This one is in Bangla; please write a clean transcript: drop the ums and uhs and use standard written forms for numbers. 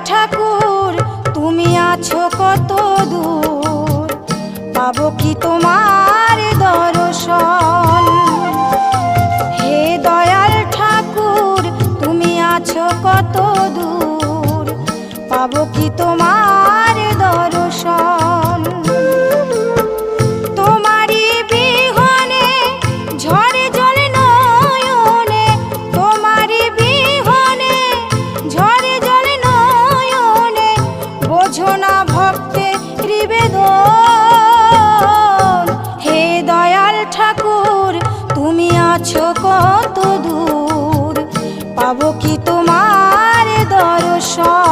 ঠাকুর তুমি আছো কত দূর, পাবো কি তোমার দর্শন। হে দয়াল ঠাকুর তুমি আছো কত দূর, পাবো কি তোমার দর্শন। তোমারি বিহনে ঝরে জলে নয়নে, তোমারি বিহনে ঝরে জলে নয়নে, বোঝো না ভক্তের নিবেদন। হে দয়াল ঠাকুর তুমি আছো কত দূর, পাবো কি তোমার দর্শন।